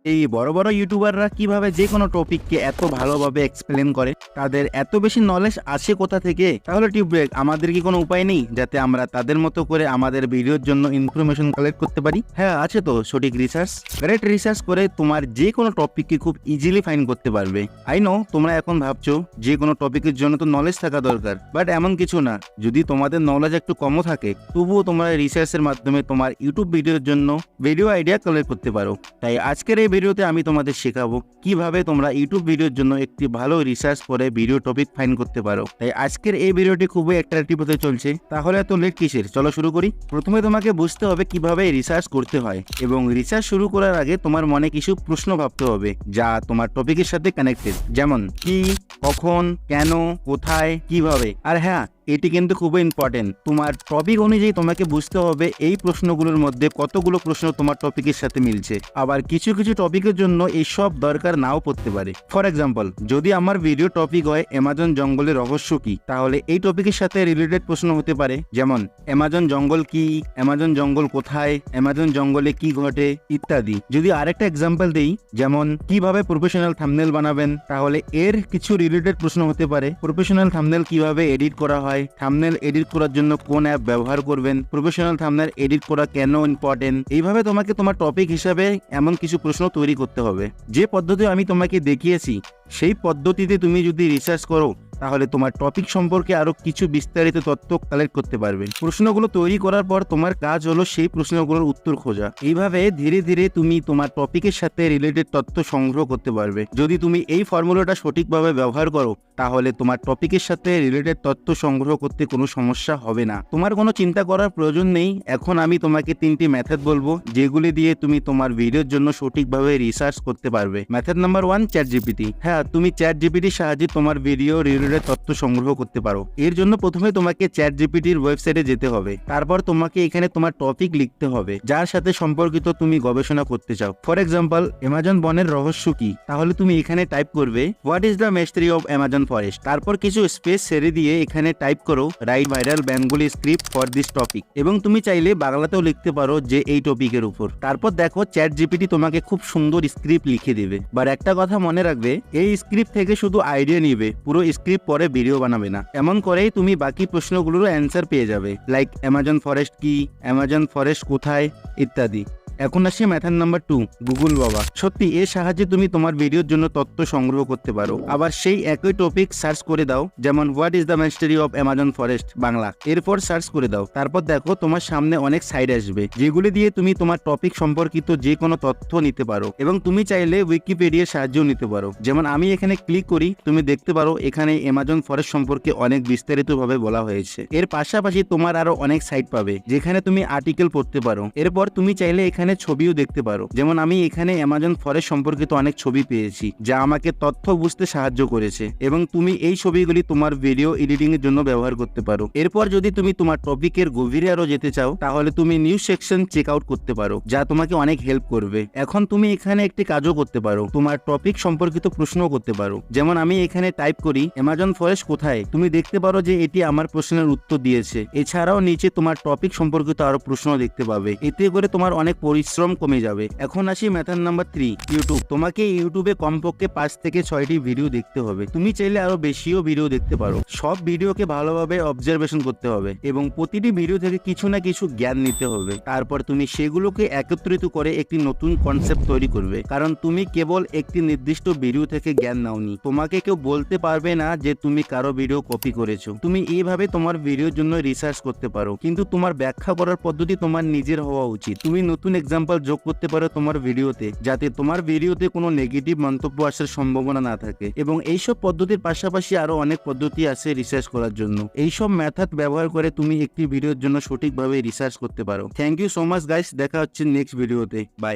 এই বড় বড় ইউটিউবাররা কিভাবে যে কোনো টপিককে এত ভালোভাবে এক্সপ্লেন করে, তাদের এত বেশি নলেজ আসে কোথা থেকে? তাহলে টিউব ব্রেক, আমাদের কি কোনো উপায় নেই যাতে আমরা তাদের মতো করে আমাদের ভিডিওর জন্য ইনফরমেশন কালেক্ট করতে পারি? হ্যাঁ, আছে তো সঠিক রিসার্চ। কারেক্ট রিসার্চ করে তোমার যে কোনো টপিককে খুব ইজিলি ফাইন্ড করতে পারবে। আই নো তোমরা এখন ভাবছো যে কোনো টপিকের জন্য তো নলেজ থাকা দরকার, বাট এমন কিছু না। যদি তোমাদের নলেজ একটু কমও থাকে, তবুও তোমরা রিসার্চের মাধ্যমে তোমার ইউটিউব ভিডিওর জন্য ভিডিও আইডিয়া কালেক্ট করতে পারো। তাই আজকের এই ভিডিওতে আমি তোমাদের শেখাবো কিভাবে তোমরা ইউটিউব ভিডিওর জন্য একটি ভালো রিসার্চ করে ভিডিও টপিক ফাইন্ড করতে পারো। তাই আজকের এই ভিডিওটি খুবই অ্যাট্রাকটিভ হতে চলছে। তাহলে এত লেট কিসের, চলো শুরু করি। প্রথমে তোমাকে বুঝতে হবে কিভাবে রিসার্চ করতে হয়, এবং রিসার্চ শুরু করার আগে তোমার মনে কিছু প্রশ্ন ভাবতে হবে যা তোমার টপিকের সাথে কানেক্টেড, যেমন কি, কখন, কেন, কোথায়, কিভাবে। আর হ্যাঁ, এটি কিন্তু খুবই ইম্পর্টেন্ট। তোমার টপিক অনুযায়ী তোমাকে বুঝতে হবে এই প্রশ্নগুলোর মধ্যে কতগুলো প্রশ্ন তোমার টপিকের সাথে মিলছে। আবার কিছু কিছু টপিকের জন্য এইসব দরকার নাও পড়তে পারে। ফর এক্সাম্পল, যদি আমার ভিডিও টপিক হয় অ্যামাজন জঙ্গলের রহস্য কি, তাহলে এই টপিকের সাথে রিলেটেড প্রশ্ন হতে পারে, যেমন অ্যামাজন জঙ্গল কি, অ্যামাজন জঙ্গল কোথায়, অ্যামাজন জঙ্গলে কি ঘটে, ইত্যাদি। যদি আরেকটা এক্সাম্পল দেই, যেমন কিভাবে প্রফেশনাল থাম্বনেল বানাবেন, তাহলে এর কিছু রিলেটেড প্রশ্ন হতে পারে। প্রফেশনাল থাম্বনেল কিভাবে এডিট করা হয়, থাম্বনেল এডিট করার জন্য কোন অ্যাপ ব্যবহার করবেন, প্রফেশনাল থাম্বনেল এডিট করা কেন ইম্পর্টেন্ট। এইভাবে তোমাকে তোমার টপিক হিসাবে এমন কিছু প্রশ্ন তৈরি করতে হবে। যে পদ্ধতি আমি তোমাকে দেখিয়েছি সেই পদ্ধতিতে তুমি যদি রিসার্চ করো, তাহলে তোমার টপিক সম্পর্কে আরো কিছু বিস্তারিত তথ্য কালেক্ট করতে পারবে। প্রশ্নগুলো তৈরি করার পর তোমার কাজ হলো সেই প্রশ্নগুলোর উত্তর খোঁজা। এইভাবে ধীরে ধীরে তুমি তোমার টপিকের সাথে রিলেটেড তথ্য সংগ্রহ করতে পারবে। যদি তুমি এই ফর্মুলাটা সঠিকভাবে ব্যবহার করো, তাহলে তোমার টপিকের সাথে রিলেটেড তথ্য সংগ্রহ করতে কোনো সমস্যা হবে না। তোমার কোনো চিন্তা করার প্রয়োজন নেই। এখন আমি তোমাকে 3টি মেথড বলবো, যেগুলি দিয়ে তুমি তোমার ভিডিওর জন্য সঠিকভাবে রিসার্চ করতে পারবে। Method number 1, chat GPT. হ্যাঁ, তুমি চ্যাট জিপিটির সাহায্যে তোমার ভিডিও রিলেটেড তথ্য সংগ্রহ করতে পারো। এর জন্য প্রথমে তোমাকে চ্যাট জিপিটির ওয়েবসাইটে যেতে হবে। তারপর তোমাকে এখানে তোমার টপিক লিখতে হবে যার সাথে সম্পর্কিত তুমি গবেষণা করতে চাও। ফর এক্সাম্পল, অ্যামাজন বনের রহস্য কি, তাহলে তুমি এখানে টাইপ করবে what is the mystery of Amazon forest. তারপর কিছু স্পেস ছেড়ে দিয়ে এখানে টাইপ করো right viral Bengali script for this topic, এবং তুমি চাইলে বাংলাতেও লিখতে পারো যে এই টপিকের উপর। তারপর দেখো চ্যাট জিপিটি তোমাকে খুব সুন্দর স্ক্রিপ্ট লিখে দেবে। বাট একটা কথা মনে রাখবে, এই স্ক্রিপ্ট থেকে শুধু আইডিয়া নিবে, পুরো স্ক্রিপ্ট পরে ভিডিও বানাবে না। এমন করেই তুমি বাকি প্রশ্নগুলোরও অ্যান্সার পেয়ে যাবে, লাইক অ্যামাজন ফরেস্ট কি, অ্যামাজন ফরেস্ট কোথায়, ইত্যাদি। এখন আসি মেথড নাম্বার 2, গুগল বাবা। সত্যি এর সাহায্যে তুমি তোমার ভিডিওর জন্য তথ্য সংগ্রহ করতে পারো। আবার সেই একই টপিক সার্চ করে দাও, যেমন what is the mystery of Amazon forest Bangla, এরপর সার্চ করে দাও। তারপর দেখো তোমার সামনে অনেক সাইট আসবে, যেগুলি দিয়ে তুমি তোমার টপিক সম্পর্কিত যে কোনো তথ্য নিতে পারো, এবং তুমি চাইলে উইকিপিডিয়ার সাহায্যও নিতে পারো। যেমন আমি এখানে ক্লিক করি, তুমি দেখতে পারো এখানে অ্যামাজন ফরেস্ট সম্পর্কে অনেক বিস্তারিতভাবে বলা হয়েছে। এর পাশাপাশি তোমার আরো অনেক সাইট পাবে যেখানে তুমি আর্টিকেল পড়তে পারো। এরপর তুমি চাইলে এখানে ছবিও দেখতে পারো, যেমন আমি এখানে অ্যামাজন ফরেস্ট সম্পর্কিত অনেক ছবি পেয়েছি যা আমাকে তথ্য বুঝতে সাহায্য করেছে, এবং তুমি এই ছবিগুলি তোমার ভিডিও এডিটিং এর জন্য ব্যবহার করতে পারো। এরপর যদি তুমি তোমার টপিকের গভীরে আরো যেতে চাও, তাহলে তুমি নিউজ সেকশন চেক আউট করতে পারো, যা তোমাকে অনেক হেল্প করবে। এখন তুমি এখানে একটি কাজও করতে পারো, তোমার টপিক সম্পর্কিত প্রশ্নও করতে পারো। যেমন আমি এখানে টাইপ করি অ্যামাজন ফরেস্ট কোথায়, তুমি দেখতে পারো যে এটি আমার প্রশ্নের উত্তর দিয়েছে। এছাড়াও নিচে তোমার টপিক সম্পর্কিত আরো প্রশ্ন দেখতে পাবে। এতে করে তোমার অনেক পরিশ্রম কমে যাবে। এখন আসি মেথড নাম্বার 3, ইউটিউব। তোমাকে ইউটিউবে কমপক্ষে 5 থেকে 6টি ভিডিও দেখতে হবে। তুমি চাইলে আরো বেশিও ভিডিও দেখতে পারো। সব ভিডিওকে ভালোভাবে অবজারভেশন করতে হবে, এবং প্রতিটি ভিডিও থেকে কিছু না কিছু জ্ঞান নিতে হবে। তারপর তুমি সেগুলোকে একত্রিত করে একটি নতুন কনসেপ্ট তৈরি করবে, কারণ তুমি কেবল একটি নির্দিষ্ট ভিডিও থেকে জ্ঞান নাওনি। তোমাকে কেউ বলতে পারবে না যে তুমি কারো ভিডিও কপি করেছো। তুমি এইভাবে তোমার ভিডিওর জন্য রিসার্চ করতে পারো, কিন্তু তোমার ব্যাখ্যা করার পদ্ধতি তোমার নিজের হওয়া উচিত। তুমি নতুন এক্সাম্পল যোগ করতে পারো তোমার ভিডিওতে, যাতে তোমার ভিডিওতে কোনো নেগেটিভ মন্তব্য আসার সম্ভাবনা না থাকে। এবং এইসব পদ্ধতির পাশাপাশি আরো অনেক পদ্ধতি আছে রিসার্চ করার জন্য। এইসব মেথড ব্যবহার করে তুমি একটি ভিডিওর জন্য সঠিকভাবে রিসার্চ করতে পারো। Thank you so much guys, দেখা হচ্ছে নেক্সট ভিডিওতে। বাই।